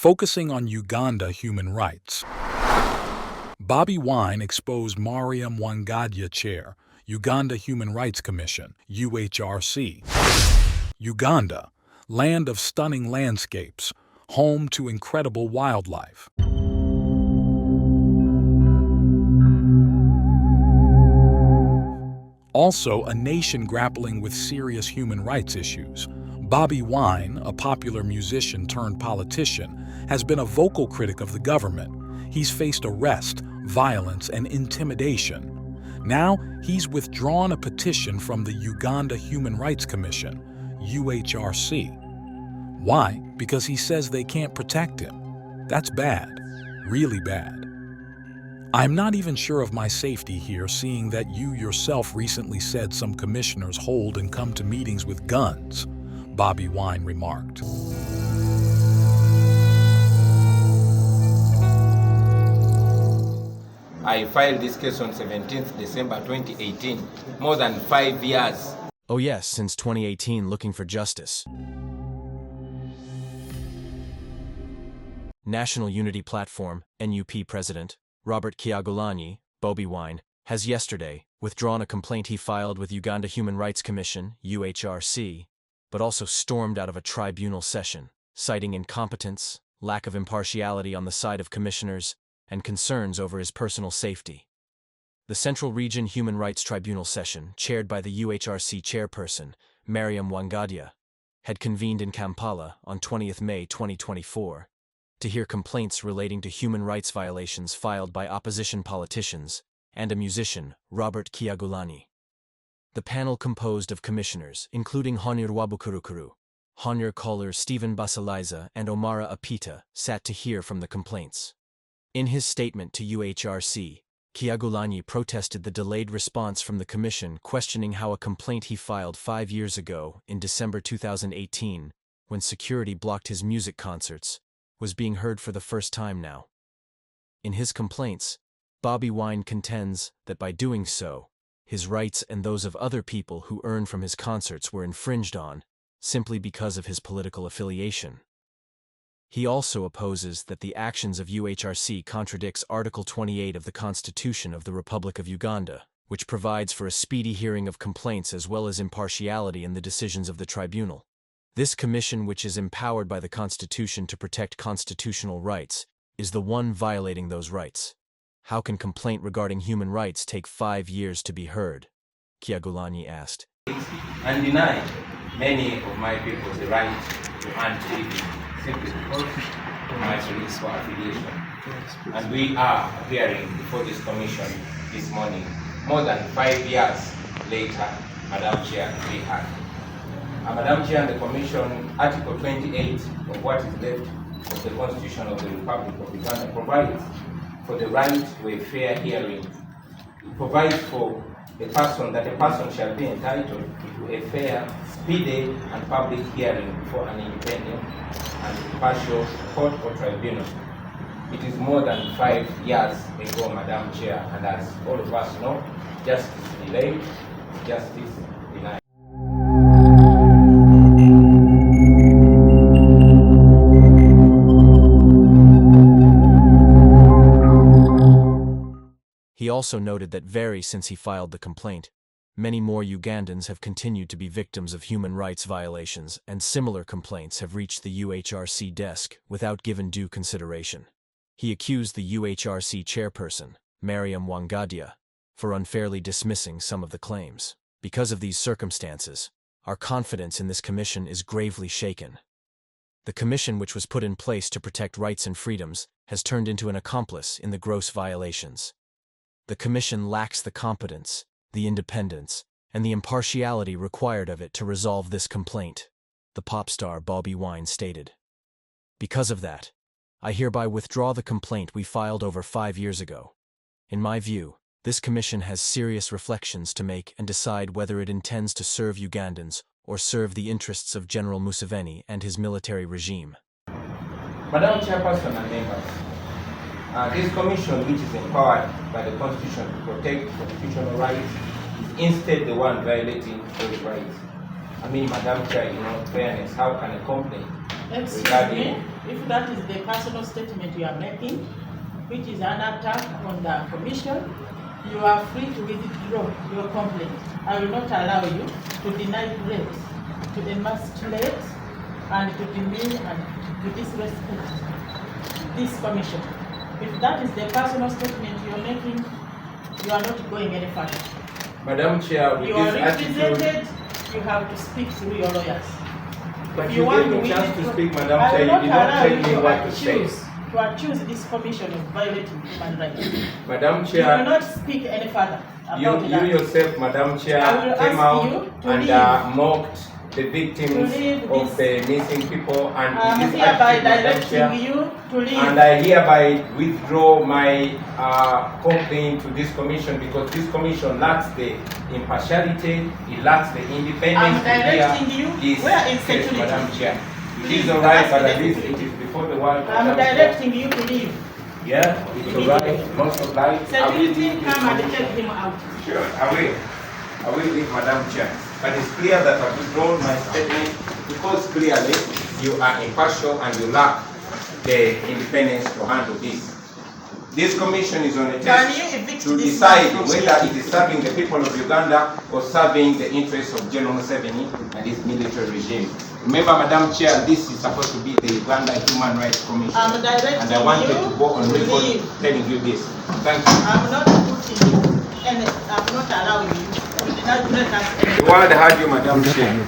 focusing on Uganda human rights. Bobi Wine exposed Mariam Wangadya Chair, Uganda Human Rights Commission, UHRC. Uganda, land of stunning landscapes, home to incredible wildlife. Also, a nation grappling with serious human rights issues. Bobi Wine, a popular musician turned politician, has been a vocal critic of the government. He's faced arrest, violence, and intimidation. Now, he's withdrawn a petition from the Uganda Human Rights Commission, UHRC. Why? Because he says they can't protect him. That's bad, really bad. I'm not even sure of my safety here, seeing that you yourself recently said some commissioners hold and come to meetings with guns, Bobi Wine remarked. I filed this case on 17th December 2018, more than 5 years. Oh yes, since 2018, looking for justice. National Unity Platform, NUP President Robert Kyagulanyi, Bobi Wine, has yesterday withdrawn a complaint he filed with Uganda Human Rights Commission, UHRC, but also stormed out of a tribunal session, citing incompetence, lack of impartiality on the side of commissioners, and concerns over his personal safety. The Central Region Human Rights Tribunal session, chaired by the UHRC chairperson, Mariam Wangadya, had convened in Kampala on 20th May 2024 to hear complaints relating to human rights violations filed by opposition politicians and a musician, Robert Kyagulanyi. The panel, composed of commissioners including Honyir Wabukurukuru, Honyir Koller Stephen Basaliza, and Omara Apita, sat to hear from the complaints. In his statement to UHRC, Kyagulanyi protested the delayed response from the commission, questioning how a complaint he filed 5 years ago, in December 2018, when security blocked his music concerts, was being heard for the first time now. In his complaints, Bobi Wine contends that by doing so, his rights and those of other people who earn from his concerts were infringed on, simply because of his political affiliation. He also opposes that the actions of UHRC contradicts Article 28 of the Constitution of the Republic of Uganda, which provides for a speedy hearing of complaints as well as impartiality in the decisions of the tribunal. This commission, which is empowered by the Constitution to protect constitutional rights, is the one violating those rights. How can complaint regarding human rights take 5 years to be heard? Kyagulanyi asked. And deny many of my people the right to earn living simply because of my political affiliation. And we are appearing before this commission this morning, more than 5 years later, Madam Chair, we had. Madam Chair, the Commission, Article 28 of what is left of the Constitution of the Republic of Uganda provides for the right to a fair hearing. It provides for that a person shall be entitled to a fair, speedy, and public hearing before an independent and impartial court or tribunal. It is more than 5 years ago, Madam Chair, and as all of us know, justice delayed, justice denied. He also noted that since he filed the complaint, many more Ugandans have continued to be victims of human rights violations, and similar complaints have reached the UHRC desk without given due consideration. He accused the UHRC chairperson, Mariam Wangadya, for unfairly dismissing some of the claims. Because of these circumstances, our confidence in this commission is gravely shaken. The commission, which was put in place to protect rights and freedoms, has turned into an accomplice in the gross violations. The commission lacks the competence, the independence, and the impartiality required of it to resolve this complaint, the pop star Bobi Wine stated. Because of that, I hereby withdraw the complaint we filed over 5 years ago. In my view, this commission has serious reflections to make and decide whether it intends to serve Ugandans or serve the interests of General Museveni and his military regime. Madam Chairperson and members, this commission, which is empowered by the Constitution to protect constitutional rights, is instead the one violating those rights. Madam Chair, in all fairness, how can a complaint Excuse regarding. me, if that is the personal statement you are making, which is an attack on the commission, you are free to withdraw your complaint. I will not allow you to deny praise, to emasculate, and to demean and to disrespect this commission. If that is the personal statement you are making, you are not going any further. Madam Chair, with You are this attitude, represented, you have to speak through your lawyers. but If you want gave me to a chance to withdraw- speak, Madam I Chair. will You not did not allow tell you me what to say. to accuse this commission of violating human rights. Madam You will Chair, not speak any further you about that. yourself, Madam Chair, I will came ask out you to and leave. mocked the victims To leave of the missing people, and I am with this hereby attitude, Madam directing Chair, you to leave. and I hereby withdraw my complaint to this commission, because this commission lacks the impartiality, it lacks the independence. I'm directing you. This Where is case, security? Madam Chair. It Please is alright, ask but the at least it security. is before the world. I'm Madam Chair. directing you to leave. Yeah, it's alright, most of life. Security, come and take him out. Sure, I will leave, Madam Chair. But it's clear that I've withdrawn my statement because clearly you are impartial and you lack the independence to handle this. This commission is on a Can test you evict to this decide man from whether here? it is serving the people of Uganda or serving the interests of General Museveni and his military regime. Remember, Madam Chair, this is supposed to be the Uganda Human Rights Commission. I'm directing And I wanted you to go on to record leave. telling you this. Thank you. I'm not putting you and I'm not allowing you to deny us any. The world had you, Madam Chair.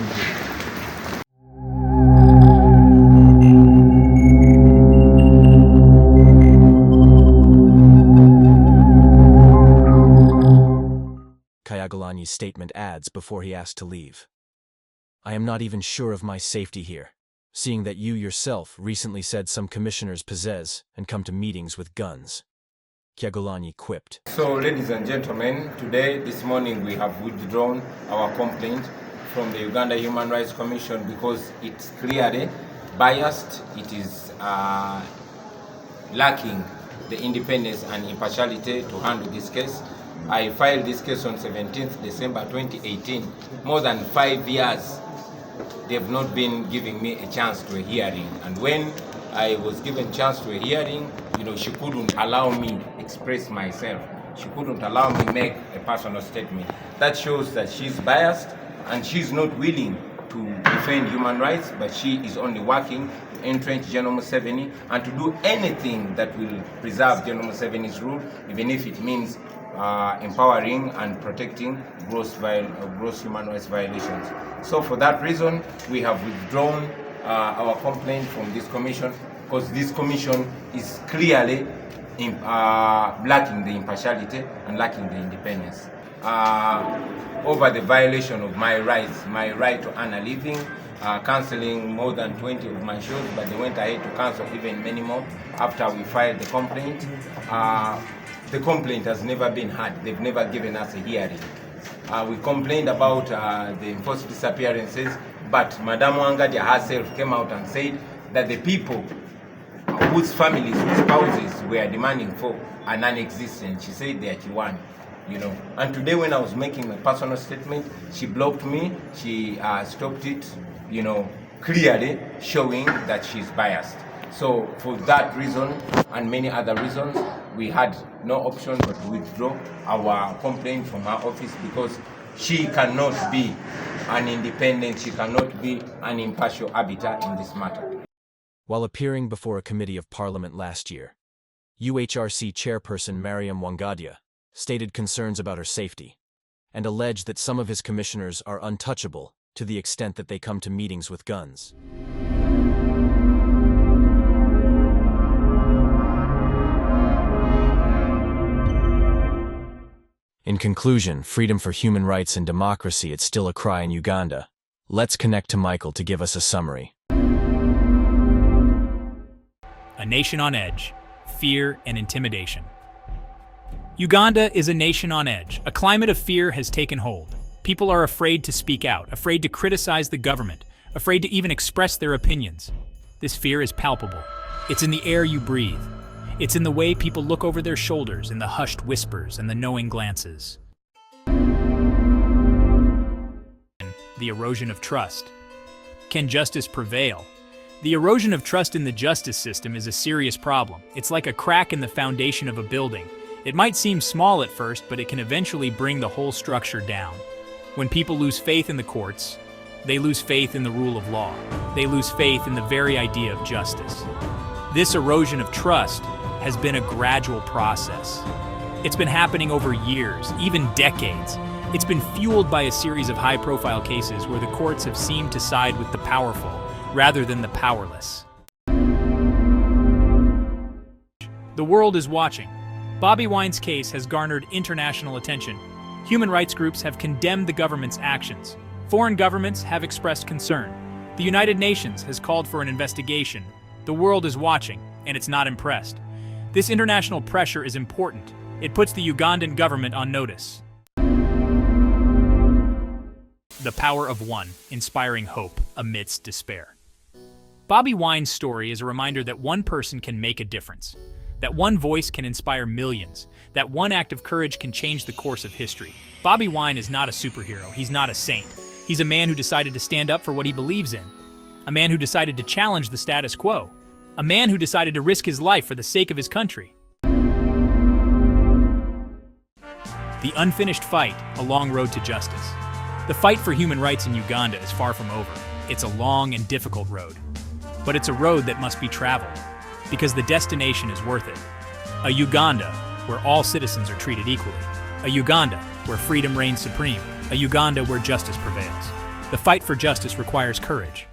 Kyagulanyi's statement adds before he asked to leave. I am not even sure of my safety here, seeing that you yourself recently said some commissioners possess and come to meetings with guns. Kyagulanyi quipped. So, ladies and gentlemen, today, this morning, we have withdrawn our complaint from the Uganda Human Rights Commission because it's clearly biased, it is lacking the independence and impartiality to handle this case. I filed this case on 17th December 2018. More than 5 years, they've not been giving me a chance to a hearing. And when I was given a chance to a hearing, she couldn't allow me express myself. She couldn't allow me make a personal statement. That shows that she's biased and she's not willing to defend human rights, but she is only working to entrench General Museveni and to do anything that will preserve General Museveni's rule, even if it means empowering and protecting gross human rights violations. So for that reason, we have withdrawn our complaint from this commission, because this commission is clearly lacking the impartiality and lacking the independence. Over the violation of my rights, my right to earn a living, cancelling more than 20 of my shows, but they went ahead to cancel even many more after we filed the complaint. The complaint has never been heard. They've never given us a hearing. We complained about the enforced disappearances, but Madam Wangadia herself came out and said that the people whose families, whose spouses were demanding for are non-existent. She said they are Kiwan, And today when I was making a personal statement, she blocked me, she stopped it, clearly showing that she's biased. So for that reason and many other reasons, we had no option but to withdraw our complaint from her office, because she cannot be an independent, she cannot be an impartial arbiter in this matter. While appearing before a committee of parliament last year, UHRC chairperson Mariam Wangadia stated concerns about her safety and alleged that some of his commissioners are untouchable to the extent that they come to meetings with guns. In conclusion, freedom for human rights and democracy, it's still a cry in Uganda. Let's connect to Michael to give us a summary. A nation on edge, fear and intimidation. Uganda is a nation on edge. A climate of fear has taken hold. People are afraid to speak out, afraid to criticize the government, afraid to even express their opinions. This fear is palpable. It's in the air you breathe. It's in the way people look over their shoulders, in the hushed whispers and the knowing glances. The erosion of trust. Can justice prevail? The erosion of trust in the justice system is a serious problem. It's like a crack in the foundation of a building. It might seem small at first, but it can eventually bring the whole structure down. When people lose faith in the courts, they lose faith in the rule of law. They lose faith in the very idea of justice. This erosion of trust has been a gradual process. It's been happening over years, even decades. It's been fueled by a series of high-profile cases where the courts have seemed to side with the powerful rather than the powerless. The world is watching. Bobi Wine's case has garnered international attention. Human rights groups have condemned the government's actions. Foreign governments have expressed concern. The United Nations has called for an investigation. The world is watching, and it's not impressed. This international pressure is important. It puts the Ugandan government on notice. The power of one, inspiring hope amidst despair. Bobi Wine's story is a reminder that one person can make a difference, that one voice can inspire millions, that one act of courage can change the course of history. Bobi Wine is not a superhero, he's not a saint. He's a man who decided to stand up for what he believes in, a man who decided to challenge the status quo, a man who decided to risk his life for the sake of his country. The unfinished fight, a long road to justice. The fight for human rights in Uganda is far from over. It's a long and difficult road. But it's a road that must be traveled, because the destination is worth it. A Uganda where all citizens are treated equally. A Uganda where freedom reigns supreme. A Uganda where justice prevails. The fight for justice requires courage.